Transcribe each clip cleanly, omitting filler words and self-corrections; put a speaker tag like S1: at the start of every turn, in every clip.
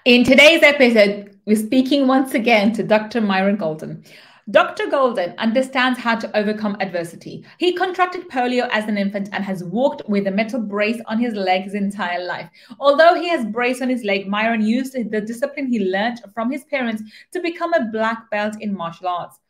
S1: In today's episode, we're speaking once again to Dr. Myron Golden. Dr. Golden understands how to overcome adversity. He contracted polio as an infant and has walked with a metal brace on his leg his entire life. Although he has brace on his leg, Myron used the discipline he learned from his parents to become a black belt in martial arts.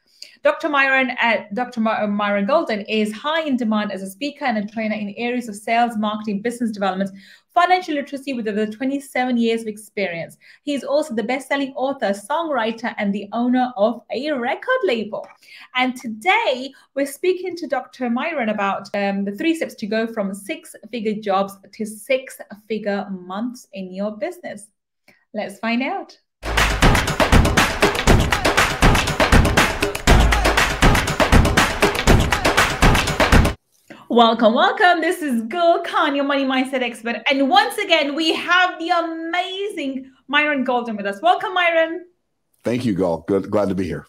S1: Dr. Myron Golden is high in demand as a speaker and a trainer in areas of sales, marketing, business development, financial literacy with over 27 years of experience. He is also the best-selling author, songwriter, and the owner of a record label. And today we're speaking to Dr. Myron about the 3 steps to go from 6-figure jobs to 6-figure months in your business. Let's find out. Welcome, welcome. This is Gull, your money mindset expert. And once again, we have the amazing Myron Golden with us. Welcome, Myron.
S2: Thank you, Gull. Glad to be here.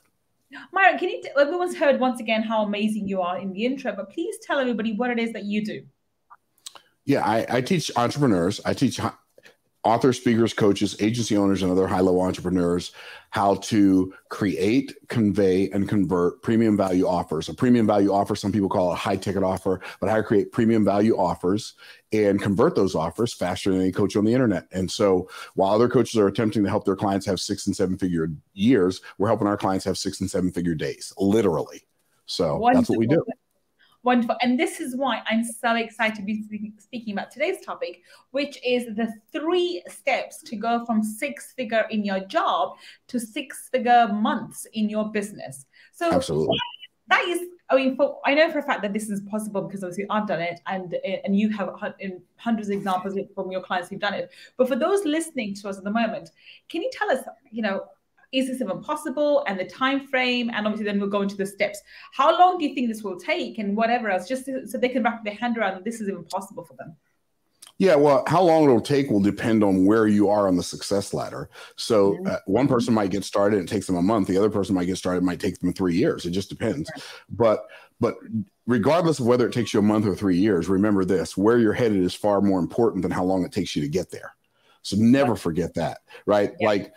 S1: Myron, can you, everyone's heard once again how amazing you are in the intro, but please tell everybody what it is that you do.
S2: Yeah, I teach entrepreneurs. I teach authors, speakers, coaches, agency owners, and other high-level entrepreneurs how to create, convey, and convert premium value offers. A premium value offer, some people call it a high-ticket offer, but how to create premium value offers and convert those offers faster than any coach on the internet. And so while other coaches are attempting to help their clients have 6- and 7-figure years, we're helping our clients have 6- and 7-figure days, literally. So wonderful. That's what we do.
S1: Wonderful. And this is why I'm so excited to be speaking about today's topic, which is the 3 steps to go from 6-figure in your job to 6-figure months in your business. So
S2: absolutely.
S1: That is, I mean, I know for a fact that this is possible because obviously I've done it and you have hundreds of examples from your clients who've done it. But for those listening to us at the moment, can you tell us, is this even possible, and the time frame, and obviously then we'll go into the steps. How long do you think this will take, and whatever else, just so they can wrap their hand around that this is even possible for them?
S2: Yeah, well, how long it'll take will depend on where you are on the success ladder. So one person might get started, it takes them a month. The other person might get started, it might take them 3 years. It just depends. But regardless of whether it takes you a month or 3 years, remember this: where you're headed is far more important than how long it takes you to get there. So never forget that, right? Yeah. Like,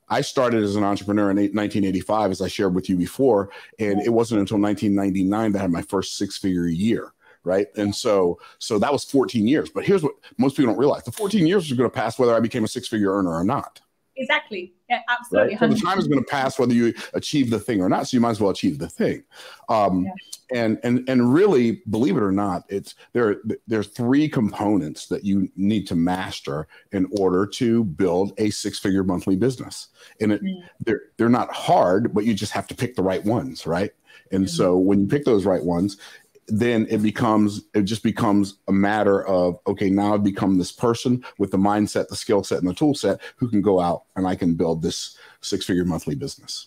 S2: I started as an entrepreneur in 1985, as I shared with you before, and it wasn't until 1999 that I had my first 6-figure year, right? And so that was 14 years. But here's what most people don't realize: the 14 years is going to pass whether I became a 6-figure earner or not.
S1: Exactly. Yeah, absolutely.
S2: Right? So the time is going to pass whether you achieve the thing or not. So you might as well achieve the thing. And really, believe it or not, there's 3 components that you need to master in order to build a 6-figure monthly business. And they're not hard, but you just have to pick the right ones, right? And so when you pick those right ones, then it just becomes a matter of, okay, now I've become this person with the mindset, the skill set, and the tool set who can go out and I can build this 6-figure monthly business.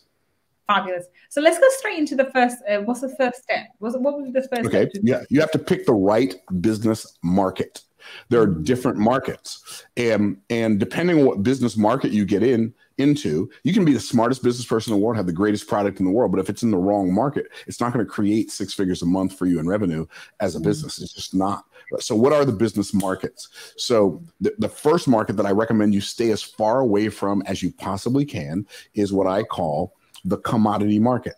S1: Fabulous. So let's go straight into the first. What's the first step? What was the first step?
S2: Yeah, you have to pick the right business market. There are different markets, and depending on what business market you get into, you can be the smartest business person in the world, have the greatest product in the world, but if it's in the wrong market, it's not going to create 6 figures a month for you in revenue as a business. It's just not. So what are the business markets? So the first market that I recommend you stay as far away from as you possibly can is what I call the commodity market.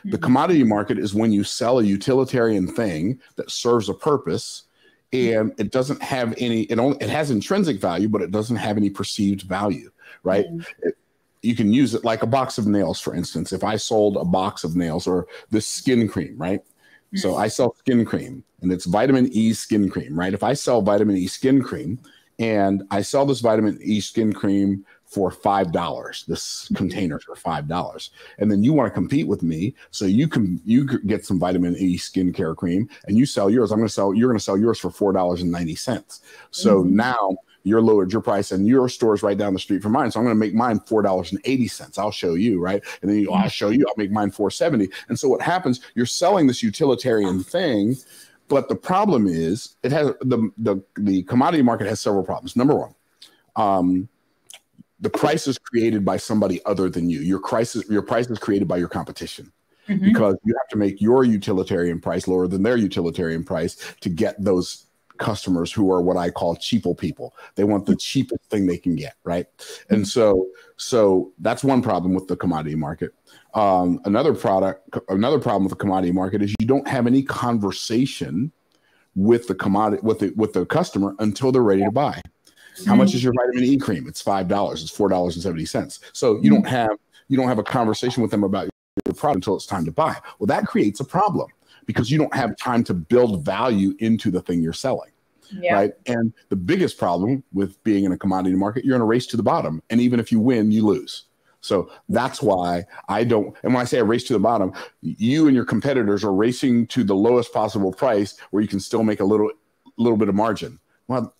S2: The commodity market is when you sell a utilitarian thing that serves a purpose, and it doesn't have any, it has intrinsic value, but it doesn't have any perceived value, right? You can use it like a box of nails, for instance. If I sold a box of nails, or this skin cream, right? So I sell skin cream, and it's vitamin E skin cream, right? If I sell vitamin E skin cream, and I sell this vitamin E skin cream for $5, this container for $5, and then you want to compete with me, so you get some vitamin E skincare cream and you sell yours. You're going to sell yours for $4.90. So now you're lowered your price, and your store is right down the street from mine. So I'm going to make mine $4.80. I'll show you, right? And then I'll show you, I'll make mine $4.70. And so what happens? You're selling this utilitarian thing, but the problem is it has the commodity market has several problems. Number one, the price is created by somebody other than you. Your price is created by your competition, because you have to make your utilitarian price lower than their utilitarian price to get those customers who are what I call cheapo people. They want the cheapest thing they can get, right? And so that's one problem with the commodity market. Another problem with the commodity market is you don't have any conversation with the commodity with the customer until they're ready to buy. How much is your vitamin E cream? It's $5. It's $4.70. So you don't have a conversation with them about your product until it's time to buy. Well, that creates a problem because you don't have time to build value into the thing you're selling. Yeah. Right. And the biggest problem with being in a commodity market, you're in a race to the bottom. And even if you win, you lose. So that's why I don't. And when I say a race to the bottom, you and your competitors are racing to the lowest possible price where you can still make a little bit of margin. Well,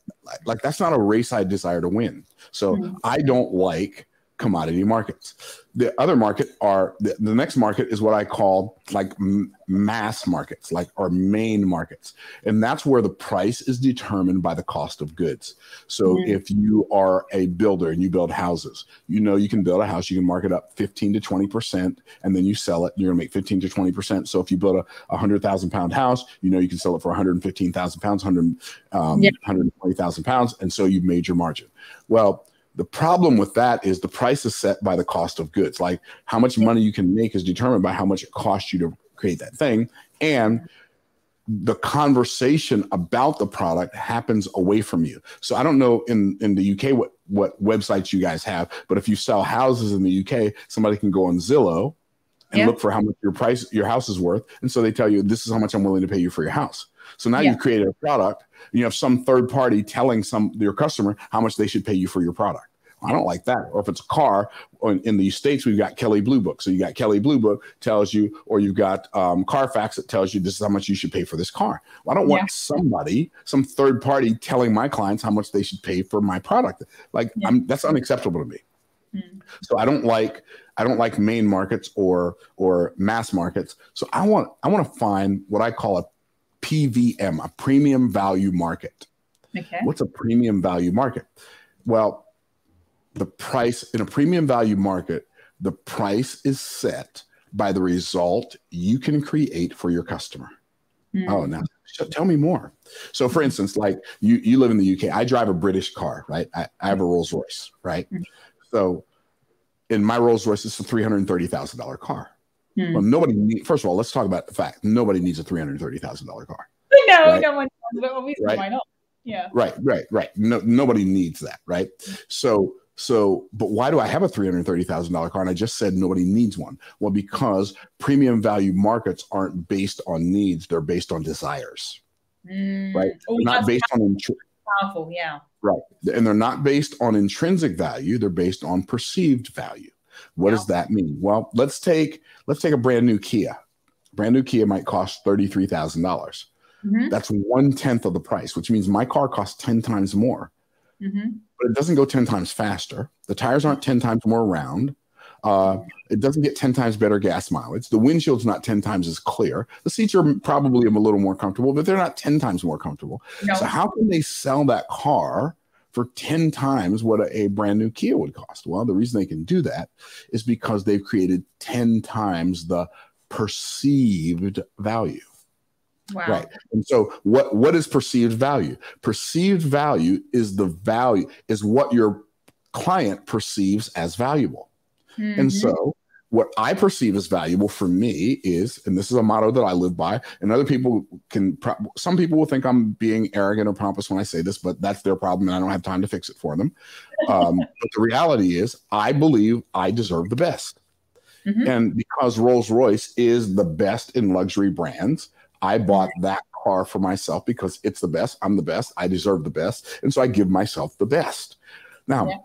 S2: like that's not a race I desire to win. So I don't like commodity markets. The other market the next market is what I call like mass markets, or main markets. And that's where the price is determined by the cost of goods. So if you are a builder and you build houses, you can build a house, you can mark it up 15 to 20%, and then you sell it and you're gonna make 15 to 20%. So if you build a 100,000 pound house, you can sell it for 115,000 pounds, 120,000 pounds. And so you've made your margin. Well, the problem with that is the price is set by the cost of goods. Like how much money you can make is determined by how much it costs you to create that thing. And the conversation about the product happens away from you. So I don't know in the UK what websites you guys have, but if you sell houses in the UK, somebody can go on Zillow and look for how much your house is worth. And so they tell you, this is how much I'm willing to pay you for your house. So now you've created a product. You have some third party telling your customer how much they should pay you for your product. I don't like that. Or if it's a car, in the States, we've got Kelley Blue Book. So you got Kelley Blue Book tells you, or you've got Carfax that tells you this is how much you should pay for this car. Well, I don't want some third party telling my clients how much they should pay for my product. That's unacceptable to me. So I don't like main markets or mass markets. So I want to find what I call a PVM, a premium value market. Okay. What's a premium value market? Well, the price in a premium value market, the price is set by the result you can create for your customer. Oh, now tell me more. So for instance, like you live in the UK, I drive a British car, right? I have a Rolls Royce, right? So in my Rolls Royce, it's a $330,000 car. Well, first of all, let's talk about the fact nobody needs a $330,000 car.
S1: No, right? No one does, but obviously why not? Yeah. Right.
S2: No, nobody needs that, right? So, but why do I have a $330,000 car? And I just said nobody needs one. Well, because premium value markets aren't based on needs; they're based on desires, right? Not based on
S1: powerful, yeah.
S2: Right, and they're not based on intrinsic value; they're based on perceived value. What does that mean? Well, let's take a brand new Kia. Brand new Kia might cost $33,000. That's 1/10 of the price, which means my car costs 10 times more. But it doesn't go 10 times faster. The tires aren't 10 times more round. It doesn't get 10 times better gas mileage. The windshield's not 10 times as clear. The seats are probably a little more comfortable, but they're not 10 times more comfortable. No. So how can they sell that car for 10 times what a brand new Kia would cost? Well, the reason they can do that is because they've created 10 times the perceived value. Wow. Right. And so what is perceived value? Perceived value is what your client perceives as valuable. And so what I perceive as valuable for me is, and this is a motto that I live by, and other people some people will think I'm being arrogant or pompous when I say this, but that's their problem and I don't have time to fix it for them. But the reality is I believe I deserve the best. And because Rolls-Royce is the best in luxury brands, I bought that car for myself because it's the best. I'm the best. I deserve the best. And so I give myself the best. Now,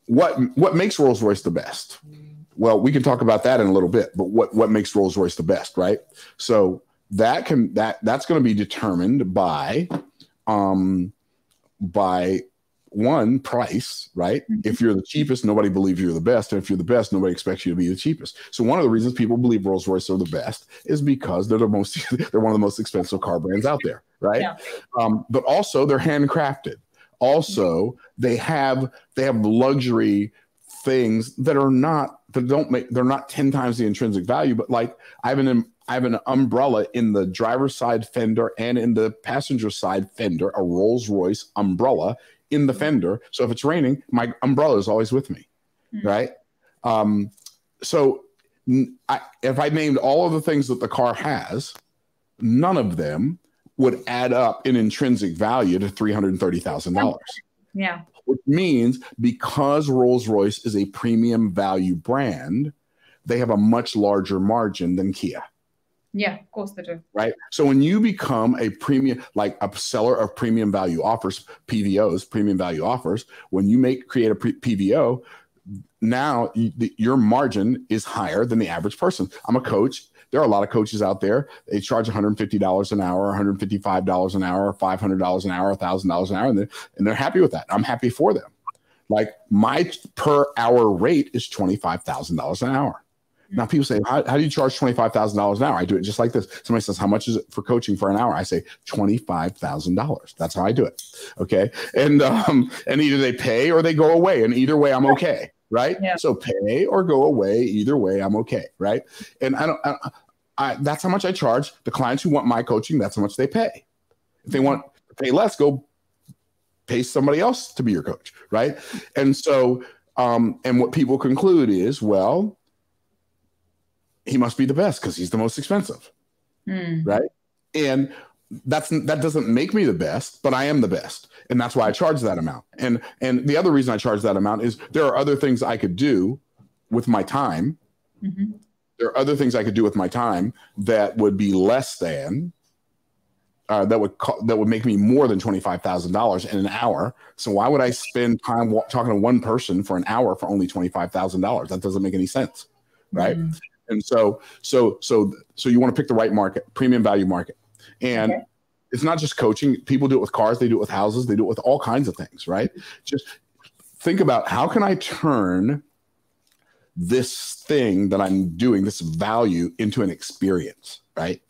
S2: what makes Rolls-Royce the best? Well, we can talk about that in a little bit, but what makes Rolls-Royce the best, right? So that's going to be determined by one, price, right? If you're the cheapest, nobody believes you're the best. And if you're the best, nobody expects you to be the cheapest. So one of the reasons people believe Rolls-Royce are the best is because they're one of the most expensive car brands out there, right? Yeah. But also they're handcrafted. Also, they have luxury things that they're not 10 times the intrinsic value, but like I have I have an umbrella in the driver's side fender and in the passenger side fender, a Rolls Royce umbrella in the fender. So if it's raining, my umbrella is always with me, right? So if I named all of the things that the car has, none of them would add up in intrinsic value to $330,000.
S1: Yeah.
S2: Which means because Rolls-Royce is a premium value brand, they have a much larger margin than Kia.
S1: Yeah, of course they do.
S2: Right. So when you become a premium, like a seller of premium value offers, PVOs, premium value offers, when you create a PVO, now your margin is higher than the average person. I'm a coach. There are a lot of coaches out there. They charge $150 an hour, $155 an hour, $500 an hour, $1,000 an hour, and they're happy with that. I'm happy for them. Like my per hour rate is $25,000 an hour. Now people say, how do you charge $25,000 an hour? I do it just like this. Somebody says, how much is it for coaching for an hour? I say $25,000. That's how I do it. Okay. And either they pay or they go away, and either way I'm okay. Right. Yeah. So pay or go away. Either way I'm okay. Right. And that's how much I charge. The clients who want my coaching, that's how much they pay. If they want to pay less, go pay somebody else to be your coach. Right. And so, and what people conclude is, well, he must be the best because he's the most expensive. Right. And that doesn't make me the best, but I am the best. And that's why I charge that amount. And the other reason I charge that amount is there are other things I could do with my time. There are other things I could do with my time that would be less than, that would make me more than $25,000 in an hour. So why would I spend time talking to one person for an hour for only $25,000? That doesn't make any sense. Right. And so you want to pick the right market, premium value market. And it's not just coaching. People do it with cars. They do it with houses. They do it with all kinds of things, right? Just think about, how can I turn this thing that I'm doing, this value, into an experience, right?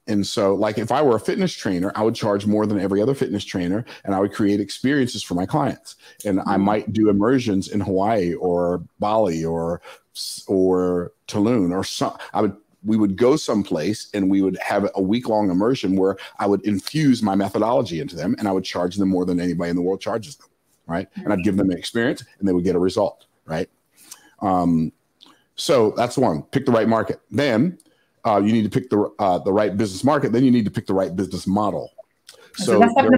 S2: And so, like, if I were a fitness trainer, I would charge more than every other fitness trainer, and I would create experiences for my clients. And I might do immersions in Hawaii or Bali or Tulum or we would go someplace and we would have a week-long immersion where I would infuse my methodology into them, and I would charge them more than anybody in the world charges them, right? And I'd give them an experience, and they would get a result, right? So that's one. Pick the right market. Then you need to pick the right business market. Then you need to pick the right business model. So that's number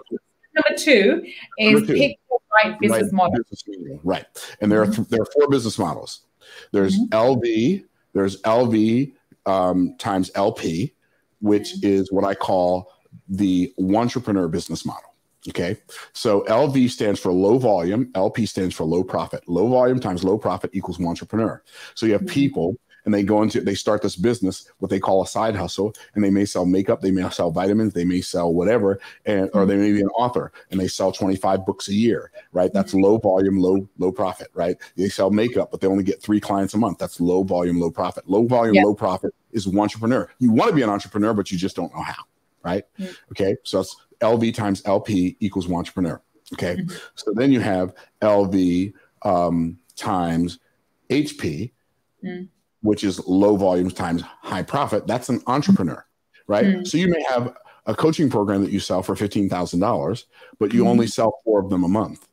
S1: two is pick the right business model.
S2: Right. And there are 4 business models. There's LV. There's LV times LP, which is what I call the entrepreneur business model. Okay. So LV stands for low volume. LP stands for low profit. Low volume times low profit equals entrepreneur. So you have people, and they start this business, what they call a side hustle, and they may sell makeup, they may sell vitamins, they may sell whatever, or they may be an author, and they sell 25 books a year, right? That's low volume, low profit, right? They sell makeup, but they only get 3 clients a month. That's low volume, low profit. Low volume, low profit is entrepreneur. You want to be an entrepreneur, but you just don't know how, right? Okay, so that's LV times LP equals entrepreneur. Okay, so then you have LV times HP, which is low volumes times high profit. That's an entrepreneur, right? So you may have a coaching program that you sell for $15,000, but you only sell 4 of them a month,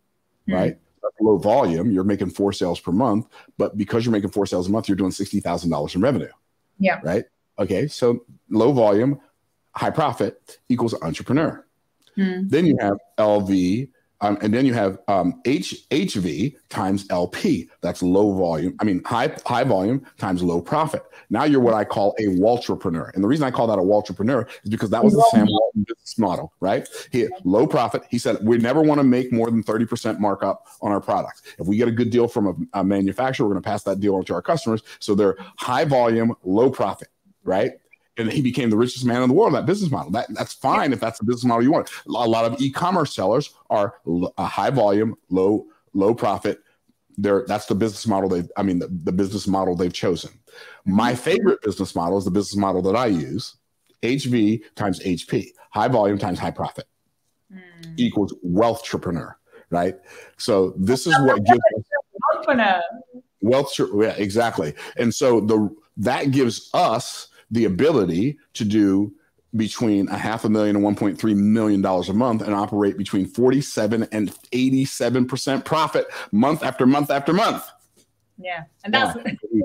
S2: right? That's low volume. You're making 4 sales per month, but because you're making 4 sales a month, you're doing $60,000 in revenue. Yeah. Right. Okay. So low volume, high profit equals entrepreneur. Then you have LV. And then you have HV times LP. That's low volume. High volume times low profit. Now you're what I call a Waltrepreneur. And the reason I call that a Waltrepreneur is because that was the Sam Walton business model, right? Low profit. He said, we never want to make more than 30% markup on our products. If we get a good deal from a manufacturer, we're going to pass that deal on to our customers. So they're high volume, low profit, right? And he became the richest man in the world, that business model. That's fine if that's the business model you want. A lot of e-commerce sellers are a high volume, low profit. That's the business model the business model they've chosen. My favorite business model is the business model that I use. HV times HP, high volume times high profit equals wealthtrepreneur, right? So this is what gives us wealth. Yeah, exactly. And so that gives us the ability to do between $500,000 and $1.3 million a month and operate between 47 and 87% profit month after month after month.
S1: Yeah. And that's what it's going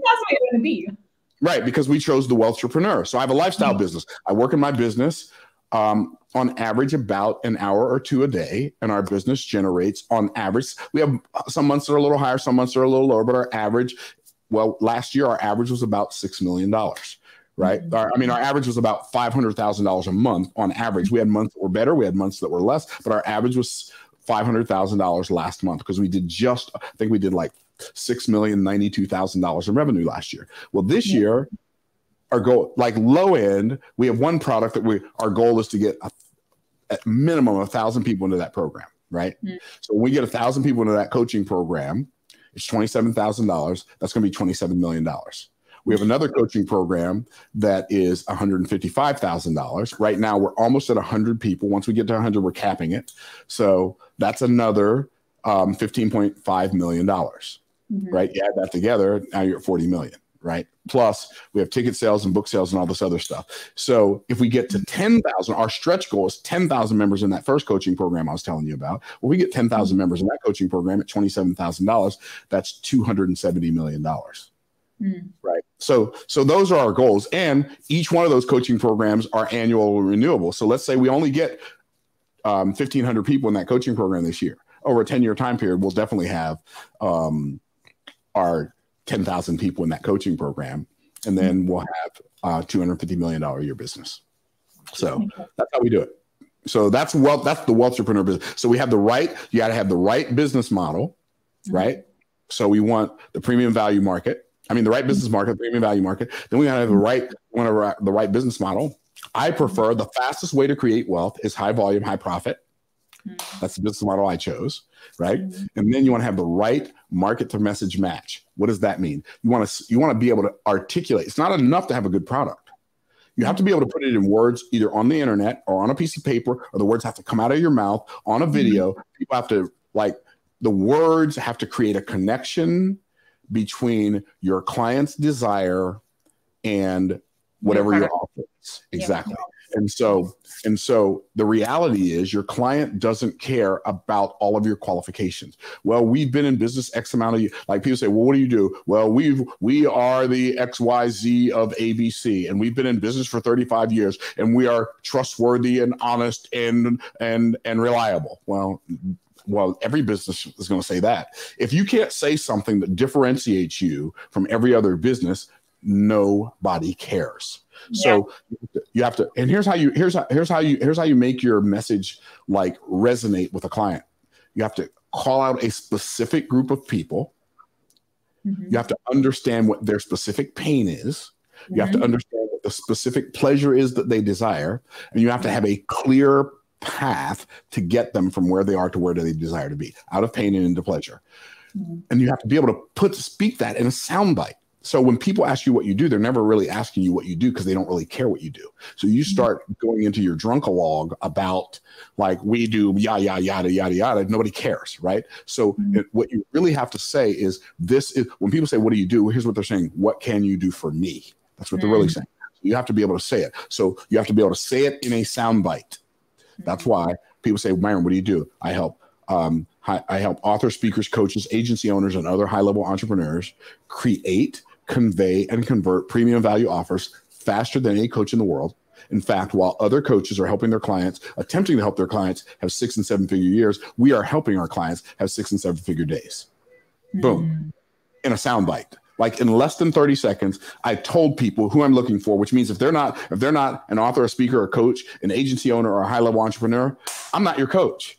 S1: to be.
S2: Right. Because we chose the wealthtrepreneur. So I have a lifestyle business. I work in my business on average about an hour or two a day. And our business generates on average. We have some months that are a little higher, some months that are a little lower, but our average, well, last year, our average was about $6 million. Right. Our average was about $500,000 a month on average. We had months that were better. We had months that were less, but our average was $500,000 last month because we did I think we did like $6,092,000 in revenue last year. Well, this year, our goal, like low end, we have one product that our goal is to get at minimum 1,000 people into that program. Right. So when we get 1,000 people into that coaching program, it's $27,000. That's going to be $27 million. We have another coaching program that is $155,000. Right now, we're almost at 100 people. Once we get to 100, we're capping it. So that's another $15.5 million, right? You add that together, now you're at 40 million, right? Plus, we have ticket sales and book sales and all this other stuff. So if we get to 10,000, our stretch goal is 10,000 members in that first coaching program I was telling you about. Well, we get 10,000 members in that coaching program at $27,000. That's $270 million. Right. So those are our goals. And each one of those coaching programs are annual renewable. So let's say we only get 1,500 people in that coaching program this year. Over a 10-year time period, we'll definitely have our 10,000 people in that coaching program. And then we'll have $250 million a year business. So that's how we do it. So that's the wealthtrepreneur business. So we have you got to have the right business model, right? So we want the premium value market. The right business market, the premium value market. Then we gotta have the right business model. I prefer the fastest way to create wealth is high volume, high profit. That's the business model I chose, right? And then you want to have the right market to message match. What does that mean? You want to be able to articulate. It's not enough to have a good product. You have to be able to put it in words, either on the internet or on a piece of paper, or the words have to come out of your mouth on a video. People have to the words have to create a connection between your client's desire and whatever your offer is. Exactly. And so the reality is your client doesn't care about all of your qualifications. Well, we've been in business X amount of years. Like people say, well, what do you do? Well, we are the XYZ of ABC, and we've been in business for 35 years, and we are trustworthy and honest and reliable. Well, every business is going to say that. If you can't say something that differentiates you from every other business, nobody cares. So you have to, and here's how you make your message resonate with a client. You have to call out a specific group of people. You have to understand what their specific pain is. You have to understand what the specific pleasure is that they desire, and you have to have a clear path to get them from where they are to where they desire to be, out of pain and into pleasure. And you have to be able to speak that in a soundbite. So when people ask you what you do, they're never really asking you what you do because they don't really care what you do. So you start going into your drunkalog about we do yada, yada, yada, yada. Nobody cares, right? So what you really have to say is when people say, what do you do? Here's what they're saying. What can you do for me? That's what they're really saying. You have to be able to say it. So you have to be able to say it in a soundbite. That's why people say, Myron, what do you do? I help authors, speakers, coaches, agency owners, and other high-level entrepreneurs create, convey, and convert premium value offers faster than any coach in the world. In fact, while other coaches are helping their clients, attempting to help their clients have 6- and 7-figure years, we are helping our clients have 6- and 7-figure days. Boom. In a soundbite. In less than 30 seconds, I told people who I'm looking for, which means if they're not an author, a speaker, a coach, an agency owner, or a high-level entrepreneur, I'm not your coach.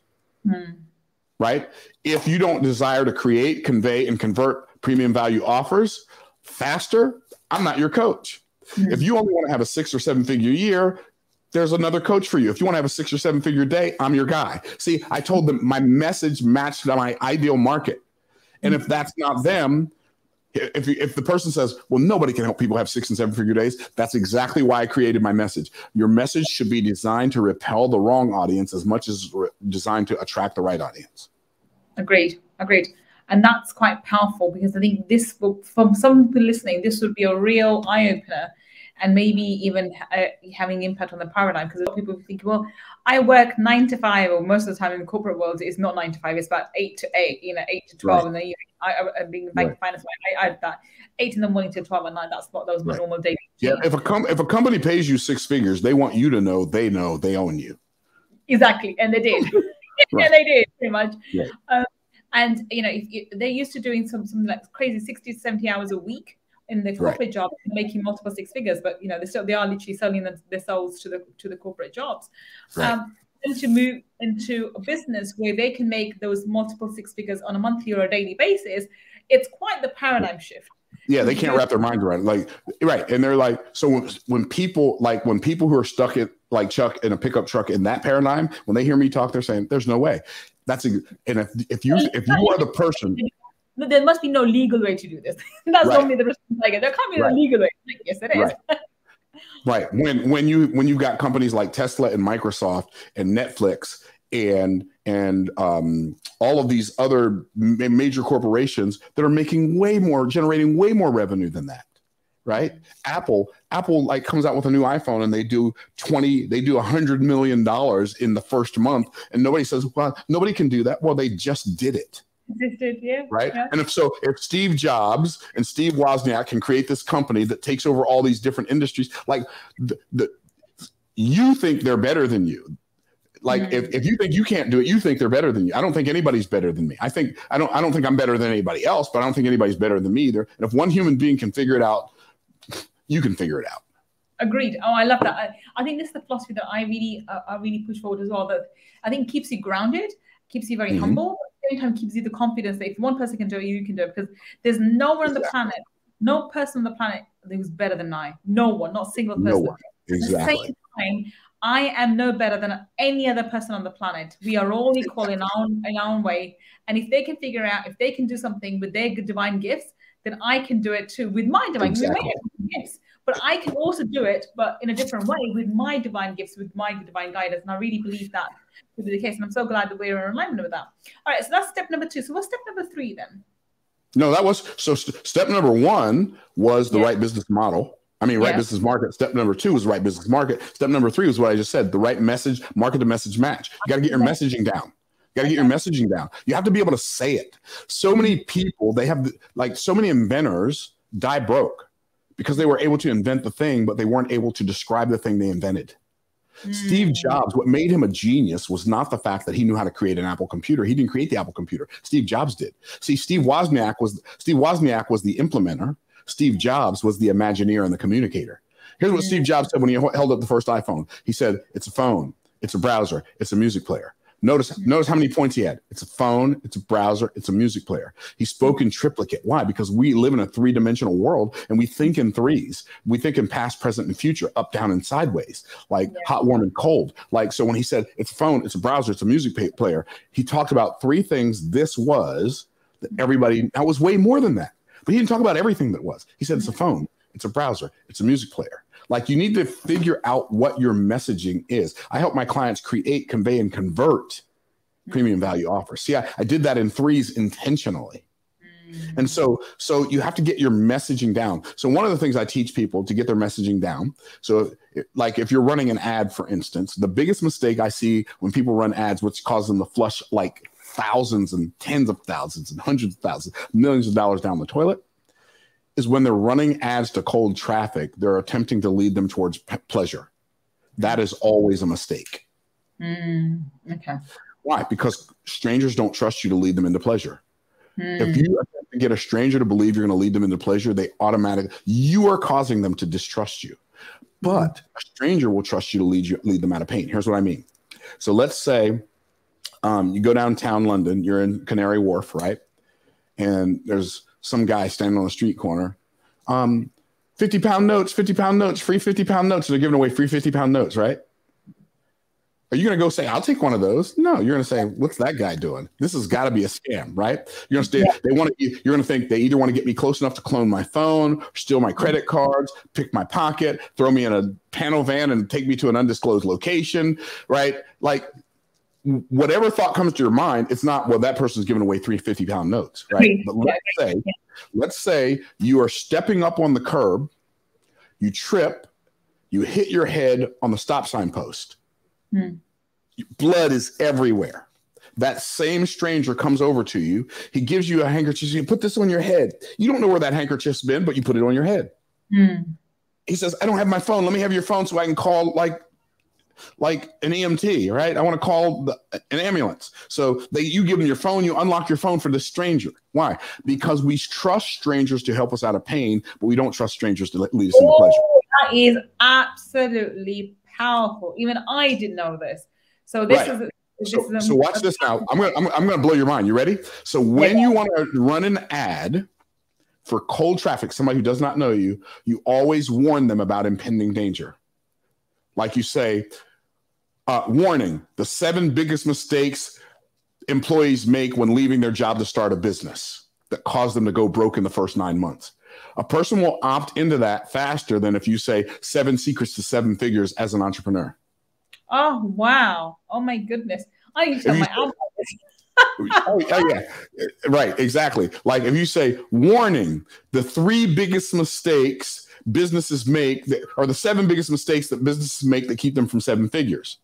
S2: Right? If you don't desire to create, convey, and convert premium value offers faster, I'm not your coach. If you only want to have a 6- or 7-figure year, there's another coach for you. If you want to have a 6- or 7-figure day, I'm your guy. See, I told them my message matched my ideal market. And if that's not them, if the person says, well, nobody can help people have 6- and 7-figure days, that's exactly why I created my message. Your message should be designed to repel the wrong audience as much as designed to attract the right audience.
S1: Agreed. And that's quite powerful because I think this will, from some people listening, this would be a real eye-opener. and maybe even having impact on the paradigm. Because a lot of people think, well, I work 9 to 5, or most of the time in the corporate world, it's not 9 to 5, it's about 8 to 8, 8 to 12. Right. And then I'm being bank finance, I had that 8 in the morning to 12 at night. That was my normal day.
S2: Yeah, if a company pays you 6 figures, they want you to know they own you.
S1: Exactly, and they did. And they did pretty much. Right. And if they're used to doing some like crazy 60 to 70 hours a week in the corporate job, making multiple 6 figures, but they are literally selling their souls to the corporate jobs. Right. And to move into a business where they can make those multiple 6 figures on a monthly or a daily basis, it's quite the paradigm shift.
S2: Yeah, they can't wrap their minds around it. Right. And they're like, so when people who are stuck at like Chuck in a pickup truck in that paradigm, when they hear me talk, they're saying, there's no way. And if you are the person,
S1: there must be no legal way to do this. That's only the response I get. There can't be no legal way. Like, yes, it is.
S2: Right. When you've got companies like Tesla and Microsoft and Netflix and all of these other major corporations that are generating way more revenue than that, right? Apple like comes out with a new iPhone and they do $100 million in the first month, and nobody says, well, nobody can do that. Well, they just did it. Right. Yeah. And if Steve Jobs and Steve Wozniak can create this company that takes over all these different industries, like you think they're better than you. Like if you think you can't do it, you think they're better than you. I don't think anybody's better than me. I don't think I'm better than anybody else, but I don't think anybody's better than me either. And if one human being can figure it out, you can figure it out.
S1: Agreed. Oh, I love that. I think this is the philosophy that I really push forward as well. That I think keeps you grounded, keeps you very humble, but at the same time keeps you the confidence that if one person can do it, you can do it. Because there's nowhere on the planet, no person on the planet who's better than I. No one, not a single person.
S2: No one. Exactly.
S1: At the same time, I am no better than any other person on the planet. We are all equal in our own way. And if they can figure out, if they can do something with their divine gifts, then I can do it too with my divine gifts. But I can also do it, but in a different way with my divine gifts, with my divine guidance. And I really believe that to be the case. And I'm so glad that we're in alignment with that. All right, so that's step number 2. So what's step number 3 then?
S2: No, step number 1 was the right business model. Right business market. Step number 2 was right business market. Step number 3 was what I just said, the right message, market to message match. You got to get your messaging down. You have to be able to say it. So many people, so many inventors die broke because they were able to invent the thing, but they weren't able to describe the thing they invented. Steve Jobs, what made him a genius was not the fact that he knew how to create an Apple computer. He didn't create the Apple computer. Steve Jobs did. See, Steve Wozniak was the implementer. Steve Jobs was the Imagineer and the communicator. Here's what Steve Jobs said when he held up the first iPhone. He said, it's a phone, it's a browser, it's a music player. Notice how many points he had. It's a phone, it's a browser, it's a music player. He spoke in triplicate. Why? Because we live in a 3-dimensional world and we think in threes. We think in past, present, and future, up, down, and sideways, like hot, warm, and cold. Like, so when he said it's a phone, it's a browser, it's a music player, he talked about 3 things that was way more than that. But he didn't talk about everything that was. He said it's a phone, it's a browser, it's a music player. Like, you need to figure out what your messaging is. I help my clients create, convey, and convert premium value offers. See, I did that in 3s intentionally. And so you have to get your messaging down. So one of the things I teach people to get their messaging down. So like if you're running an ad, for instance, the biggest mistake I see when people run ads, which causes them to flush like thousands and tens of thousands and hundreds of thousands, millions of dollars down the toilet, is when they're running ads to cold traffic, they're attempting to lead them towards pleasure. That is always a mistake.
S1: Okay.
S2: Why? Because strangers don't trust you to lead them into pleasure. If you attempt to get a stranger to believe you're going to lead them into pleasure, you are causing them to distrust you. But a stranger will trust you to lead them out of pain. Here's what I mean. So let's say you go downtown London, you're in Canary Wharf, right? And there's some guy standing on the street corner. 50-pound notes, free 50-pound notes. They're giving away free 50-pound notes, right? Are you going to go say, I'll take one of those? No, you're going to say, what's that guy doing? This has got to be a scam, right? You're going to you're going to think they either want to get me close enough to clone my phone, or steal my credit cards, pick my pocket, throw me in a panel van and take me to an undisclosed location, right? Like, whatever thought comes to your mind, it's not, well, that person's giving away 3 50-pound notes, right? But let's say you are stepping up on the curb, you trip, You hit your head on the stop sign post.
S1: Hmm.
S2: Blood is everywhere. That same stranger comes over to you. He gives you a handkerchief. You put this on your head. You don't know where that handkerchief's been, but you put it on your head.
S1: Hmm.
S2: He says, I don't have my phone. Let me have your phone so I can call like an EMT, right? I want to call an ambulance. So you give them your phone, you unlock your phone for the stranger. Why? Because we trust strangers to help us out of pain, but we don't trust strangers to lead us into pleasure.
S1: That is absolutely powerful. Even I didn't know this. So this
S2: Right.
S1: is
S2: so watch this now. I'm gonna blow your mind. You ready? So when you want to run an ad for cold traffic, somebody who does not know you, you always warn them about impending danger. Like you say, warning, the 7 biggest mistakes employees make when leaving their job to start a business that cause them to go broke in the first 9 months. A person will opt into that faster than if you say 7 secrets to 7 figures as an entrepreneur.
S1: Oh, wow. Oh, my goodness. I need to tell my album.
S2: Oh, yeah. Right, exactly. Like if you say, warning, the 3 biggest mistakes businesses make, or the 7 biggest mistakes that businesses make that keep them from 7 figures.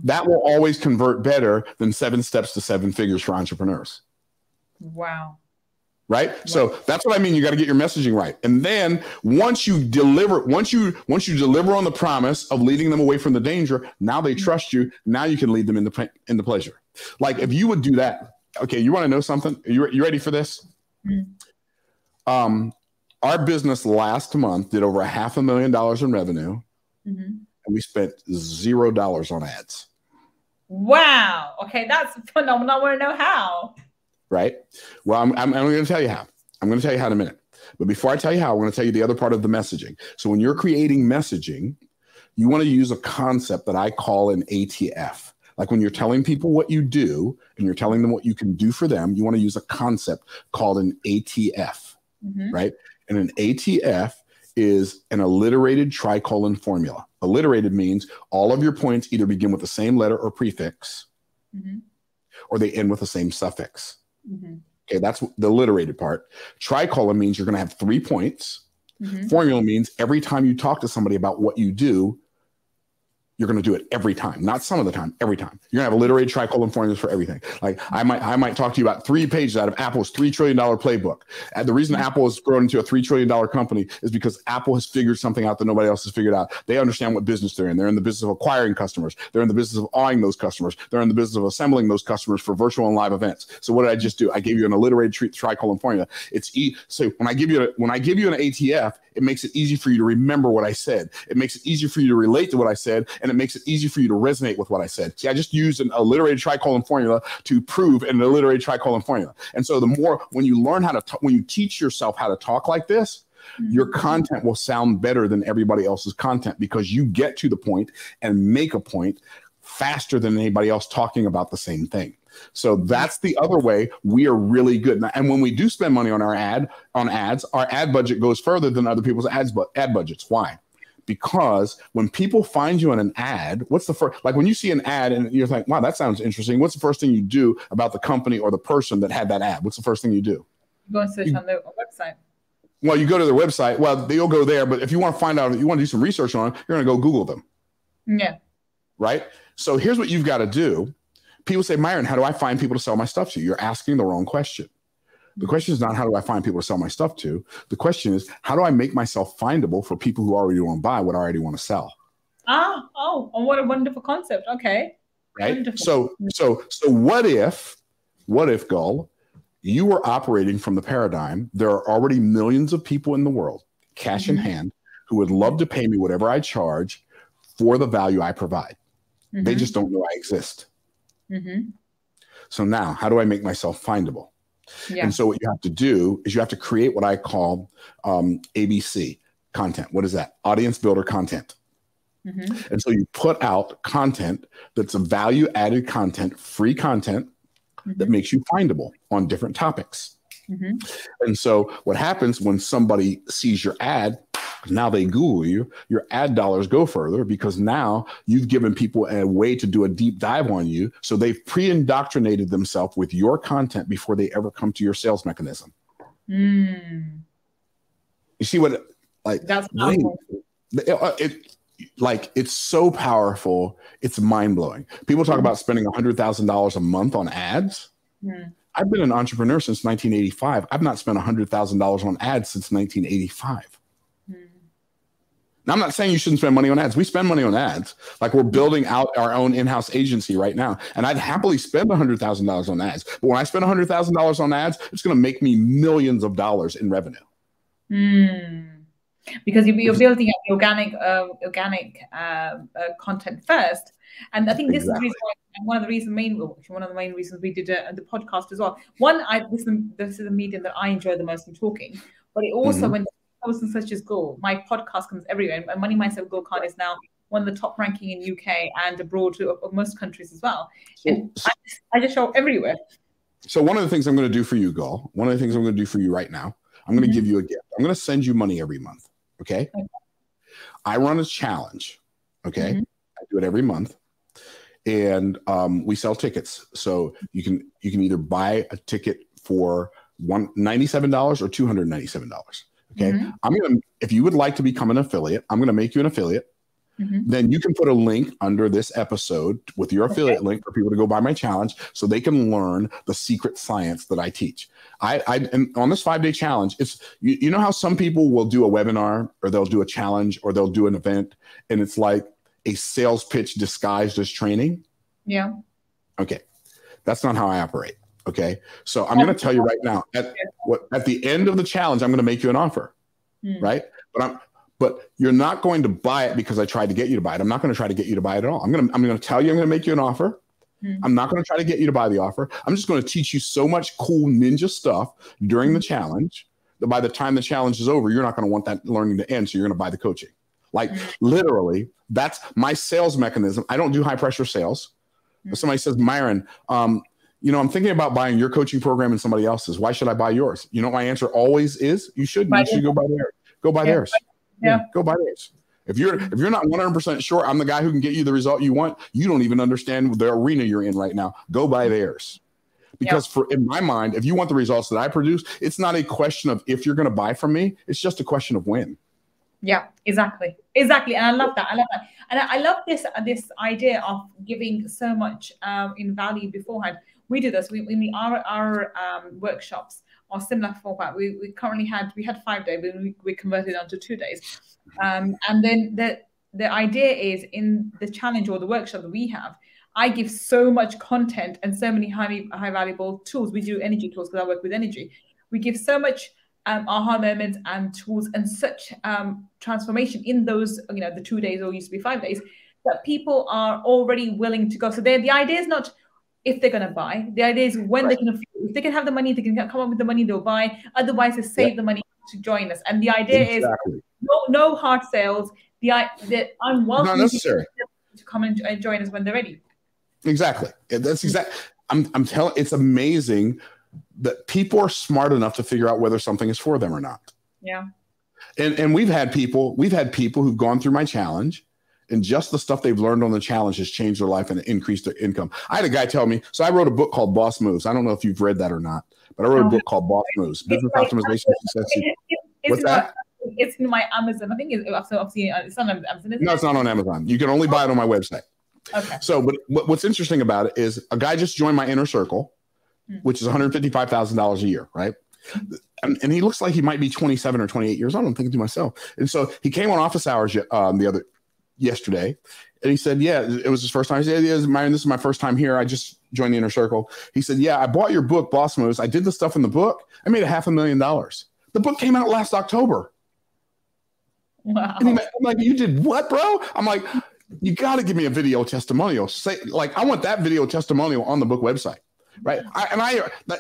S2: That will always convert better than 7 steps to 7 figures for entrepreneurs.
S1: Wow.
S2: Right. Wow. So that's what I mean. You got to get your messaging right. And then once you deliver on the promise of leading them away from the danger, now they trust you. Now you can lead them into pleasure. Like if you would do that. Okay. You want to know something? You ready for this? Our business last month did over $500,000 in revenue. And we spent $0 on ads.
S1: Wow. Okay. That's phenomenal. I want to know how.
S2: Right. Well, I'm going to tell you how. I'm going to tell you how in a minute. But before I tell you how, I'm going to tell you the other part of the messaging. So when you're creating messaging, you want to use a concept that I call an ATF. Like when you're telling people what you do and you're telling them what you can do for them, you want to use a concept called an ATF. Right. And an ATF is an alliterated tricolon formula. Alliterated means all of your points either begin with the same letter or prefix, or they end with the same suffix. Okay, that's the alliterated part. Tricolon means you're going to have 3 points. Formula means every time you talk to somebody about what you do, you're going to do it every time, not some of the time, every time. You're going to have alliterated tricolon formulas for everything. Like I might talk to you about 3 pages out of Apple's $3 trillion playbook. And the reason Apple has grown into a $3 trillion company is because Apple has figured something out that nobody else has figured out. They understand what business they're in. They're in the business of acquiring customers. They're in the business of awing those customers. They're in the business of assembling those customers for virtual and live events. So what did I just do? I gave you an alliterated tricolon formula. So when I give you an ATF, it makes it easy for you to remember what I said. It makes it easier for you to relate to what I said, and it makes it easy for you to resonate with what I said. See, I just used an alliterated tricolon formula to prove an alliterated tricolon formula. And so the more, when you learn when you teach yourself how to talk like this, your content will sound better than everybody else's content because you get to the point and make a point faster than anybody else talking about the same thing. So that's the other way we are really good. And when we do spend money on ads, our ad budget goes further than other people's ad budgets. Why? Because when people find you in an ad, what's the first, like when you see an ad and you're like, wow, that sounds interesting. What's the first thing you do about the company or the person that had that ad? What's the first thing you do?
S1: Go and search on their website.
S2: Well, you go to their website. Well, they'll go there. But if you want to find out, you want to do some research on it, you're going to go Google them.
S1: Yeah.
S2: Right. So here's what you've got to do. People say, Myron, how do I find people to sell my stuff to? You're asking the wrong question. The question is not how do I find people to sell my stuff to? The question is, how do I make myself findable for people who already want to buy what I already want to sell?
S1: Oh, what a wonderful concept. Okay.
S2: Right.
S1: Wonderful.
S2: So what if, Gull, you were operating from the paradigm, there are already millions of people in the world, cash in hand, who would love to pay me whatever I charge for the value I provide. They just don't know I exist. So now, how do I make myself findable? Yeah. And so what you have to do is you have to create what I call ABC content. What is that? Audience builder content. And so you put out content that's a value-added content, free content that makes you findable on different topics. And so what happens when somebody sees your ad, now they Google you, your ad dollars go further because now you've given people a way to do a deep dive on you. So they've pre-indoctrinated themselves with your content before they ever come to your sales mechanism. You see what, like,
S1: that's
S2: like, it's so powerful. It's mind blowing. People talk about spending $100,000 a month on ads.
S1: Mm.
S2: I've been an entrepreneur since 1985. I've not spent $100,000 on ads since 1985.
S1: Mm.
S2: Now, I'm not saying you shouldn't spend money on ads. We spend money on ads. Like, we're building out our own in-house agency right now. And I'd happily spend $100,000 on ads. But when I spend $100,000 on ads, it's going to make me millions of dollars in revenue.
S1: Mm. Because you're building up organic content first. And I think this is one of the main reasons we did the podcast as well. This is a medium that I enjoy the most in talking, but it also, when persons such as Gull, my podcast comes everywhere. And Money Mindset with Gull is now one of the top ranking in UK and abroad to most countries as well. And I just show everywhere.
S2: So one of the things I'm going to do for you, Gull, one of the things I'm going to do for you right now, I'm going to give you a gift. I'm going to send you money every month. Okay. I run a challenge. Okay. I do it every month. And we sell tickets. So you can either buy a ticket for $97 or $297. Okay. If you would like to become an affiliate, I'm going to make you an affiliate. Then you can put a link under this episode with your affiliate link for people to go buy my challenge so they can learn the secret science that I teach. And on this 5-day challenge, it's, you know how some people will do a webinar or they'll do a challenge or they'll do an event and it's like a sales pitch disguised as training?
S1: Yeah. Okay.
S2: That's not how I operate. Okay. So I'm going to tell you right now, at the end of the challenge, I'm going to make you an offer. Right. But you're not going to buy it because I tried to get you to buy it. I'm not going to try to get you to buy it at all. I'm going to tell you I'm going to make you an offer. I'm not going to try to get you to buy the offer. I'm just going to teach you so much cool ninja stuff during the challenge that by the time the challenge is over, you're not going to want that learning to end. So you're going to buy the coaching. Like literally, that's my sales mechanism. I don't do high pressure sales. If somebody says, Myron, I'm thinking about buying your coaching program and somebody else's. Why should I buy yours? You know what my answer always is? You should go buy theirs. Go buy theirs. Go buy theirs. If you're not 100% sure I'm the guy who can get you the result you want, you don't even understand the arena you're in right now. Go buy theirs. Because in my mind, if you want the results that I produce, it's not a question of if you're going to buy from me. It's just a question of when. Yeah, exactly. And I love that. And I love this idea of giving so much in value beforehand. We do this. Our workshops are similar format. We currently had 5 days, but we converted onto 2 days. And then the idea is in the challenge or the workshop that we have, I give so much content and so many high valuable tools. We do energy tools because I work with energy. We give so much aha moments and tools and such transformation in those, the 2 days or used to be 5 days, that people are already willing to go. So the idea is not if they're going to buy. The idea is when they can afford. If they can have the money, they can come up with the money, they'll buy. Otherwise, they save the money to join us. And the idea is no hard sales. I'm welcoming people to come and join us when they're ready. Exactly. That's exactly. I'm telling. It's amazing that people are smart enough to figure out whether something is for them or not. Yeah. And we've had people who've gone through my challenge, and just the stuff they've learned on the challenge has changed their life and increased their income. I had a guy tell me, so I wrote a book called Boss Moves. I don't know if you've read that or not, but I wrote a book called Boss Moves, Business Optimization Success. What's that? It's in my Amazon. I think I've seen it. It's on Amazon. No, it's not on Amazon. You can only buy it on my website. Okay. So, but what's interesting about it is a guy just joined my inner circle, which is $155,000 a year, right? And he looks like he might be 27 or 28 years old. I'm thinking to myself. And so he came on office hours yesterday, and he said, yeah, it was his first time. He said, yeah, Myron, this is my first time here. I just joined the inner circle. He said, yeah, I bought your book, Boss Moves. I did the stuff in the book. I made $500,000. The book came out last October. Wow. And I'm like, you did what, bro? I'm like, you got to give me a video testimonial. I want that video testimonial on the book website. Right.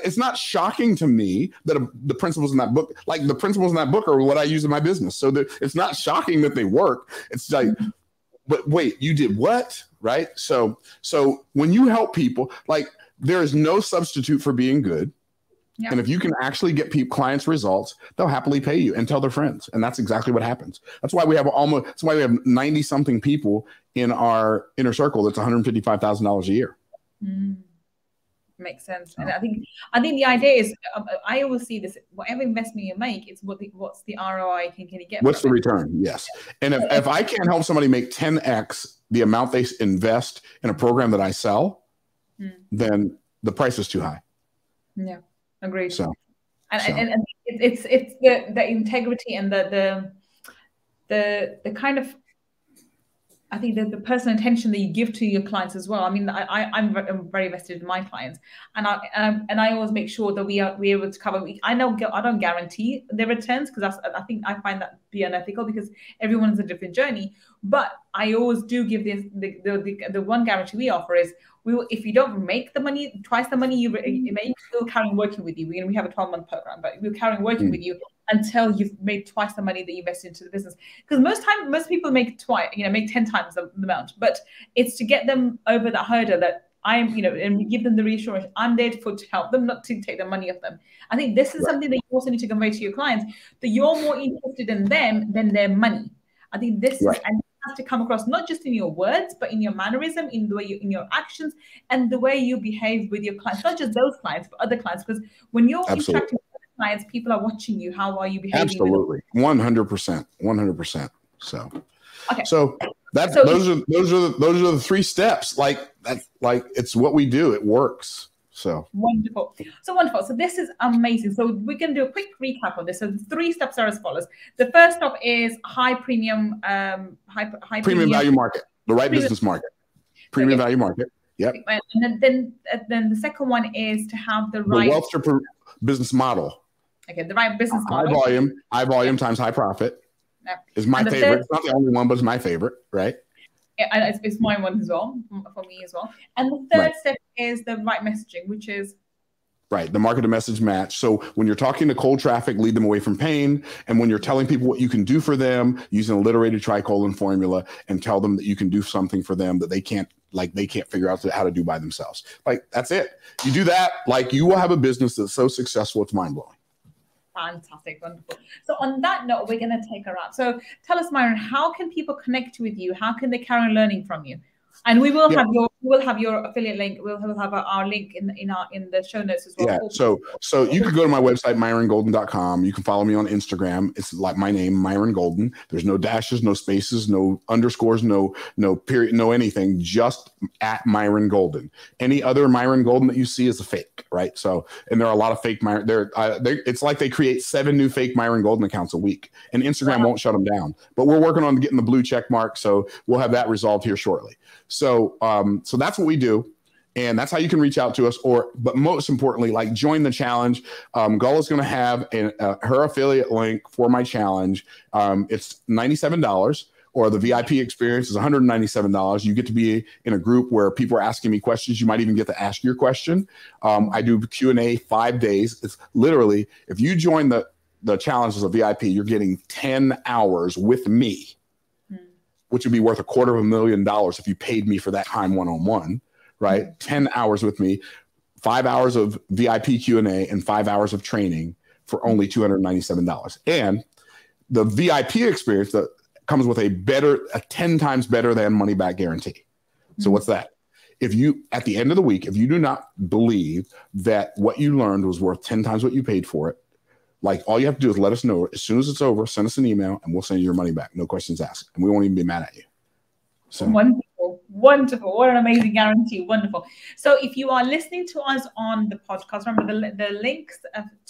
S2: It's not shocking to me that the principles in that book, are what I use in my business. So it's not shocking that they work. It's like, but wait, you did what? Right. So when you help people, there is no substitute for being good. Yeah. And if you can actually get clients results, they'll happily pay you and tell their friends. And that's exactly what happens. That's why we have 90 something people in our inner circle. That's $155,000 a year. Mm.
S1: Makes sense. And I think the idea is, I always see this: whatever investment you make, it's what's the ROI can you get?
S2: What's the return? Yes. And if I can't help somebody make 10x the amount they invest in a program that I sell, then the price is too high.
S1: Yeah, agreed.
S2: So,
S1: and it's the integrity and the kind of, I think the personal attention that you give to your clients as well. I mean, I'm very vested in my clients, and I always make sure that we're able to cover. I don't guarantee the returns, because I find that be unethical, because everyone is a different journey. But I always do give the one guarantee we offer is, if you don't make the money, twice the money you make, we'll carry on working with you. We have a 12-month program, but we'll carry on working with you until you've made twice the money that you invested into the business. Because most people make 10 times the amount, but it's to get them over that hurdle that and we give them the reassurance I'm there to help them, not to take the money off them. I think this is something that you also need to convey to your clients, that you're more interested in them than their money. I think this is, and it has to come across not just in your words, but in your mannerism, in the way in your actions, and the way you behave with your clients, not just those clients, but other clients. Because when you're interacting with clients, people are watching you. How are you behaving?
S2: Absolutely, 100%. So, okay. So those are the 3 steps. Like it's what we do. It works. So
S1: wonderful. So this is amazing. So we're going to do a quick recap of this. So the 3 steps are as follows. The first step is high premium
S2: value market, the right business market, premium value market. Yep.
S1: And then the second one is to have the right
S2: wealth business model.
S1: Okay, the right business model.
S2: High volume times high profit is my favorite. It's not the only one, but it's my favorite, right?
S1: Yeah, it's my one as well, for me as well. And the third step is the right messaging, which is
S2: the market to message match. So when you're talking to cold traffic, lead them away from pain. And when you're telling people what you can do for them, use an alliterated tricolon formula and tell them that you can do something for them that they can't figure out how to do by themselves. That's it. You do that, you will have a business that's so successful, it's mind blowing.
S1: Fantastic, wonderful. So on that note, we're going to take a wrap. So tell us, Myron, how can people connect with you? How can they carry on learning from you? And we will have your affiliate link. We'll have our link in the show notes as well.
S2: Yeah. So you can go to my website, MyronGolden.com. You can follow me on Instagram. It's like my name, Myron Golden. There's no dashes, no spaces, no underscores, no period, no anything. Just at Myron Golden. Any other Myron Golden that you see is a fake, right? So, and there are a lot of fake Myron. It's like they create 7 new fake Myron Golden accounts a week, and Instagram won't shut them down. But we're working on getting the blue check mark, so we'll have that resolved here shortly. So that's what we do, and that's how you can reach out to us. But most importantly, join the challenge. Gull is going to have her affiliate link for my challenge. It's $97, or the VIP experience is $197. You get to be in a group where people are asking me questions. You might even get to ask your question. I do Q&A 5 days. It's literally, if you join the challenge as a VIP, you're getting 10 hours with me, which would be worth $250,000 if you paid me for that time one-on-one, right? 10 hours with me, 5 hours of VIP Q&A, and 5 hours of training for only $297. And the VIP experience that comes with a 10 times better than money back guarantee. So what's that? If you, at the end of the week, if you do not believe that what you learned was worth 10 times what you paid for it, all you have to do is let us know. As soon as it's over, send us an email and we'll send you your money back. No questions asked. And we won't even be mad at you. So
S1: Wonderful. What an amazing guarantee. Wonderful. So if you are listening to us on the podcast, remember the links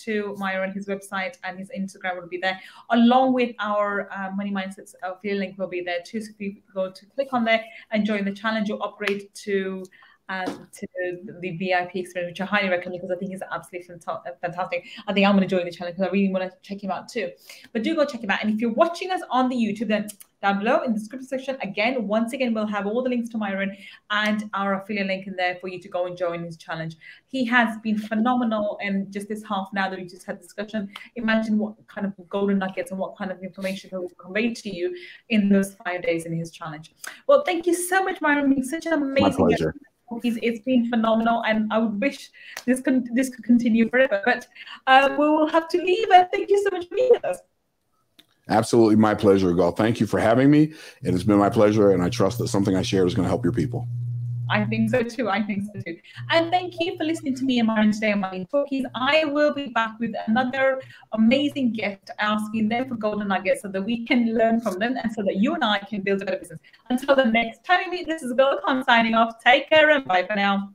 S1: to Myron, his website and his Instagram will be there, along with our Money Mindsets affiliate link will be there too. So if you go to click on there and join the challenge, you'll upgrade to the VIP experience, which I highly recommend because I think it's absolutely fantastic. I think I'm going to join the channel because I really want to check him out too. But do go check him out. And if you're watching us on the YouTube, then down below in the description section, once again, we'll have all the links to Myron and our affiliate link in there for you to go and join his challenge. He has been phenomenal. And just this half an hour that we just had discussion, imagine what kind of golden nuggets and what kind of information he will convey to you in those 5 days in his challenge. Well, thank you so much, Myron. It's such an amazing guest. It's been phenomenal, and I would wish this could continue forever. But we will have to leave. And thank you so much for being with us.
S2: Absolutely, my pleasure, Gull. Thank you for having me. It has been my pleasure, and I trust that something I shared is going to help your people.
S1: I think so too. I think so too. And thank you for listening to me and Myron today on Money Talkies. I will be back with another amazing guest asking them for golden nuggets so that we can learn from them and so that you and I can build a better business. Until the next time, this is Gull signing off. Take care and bye for now.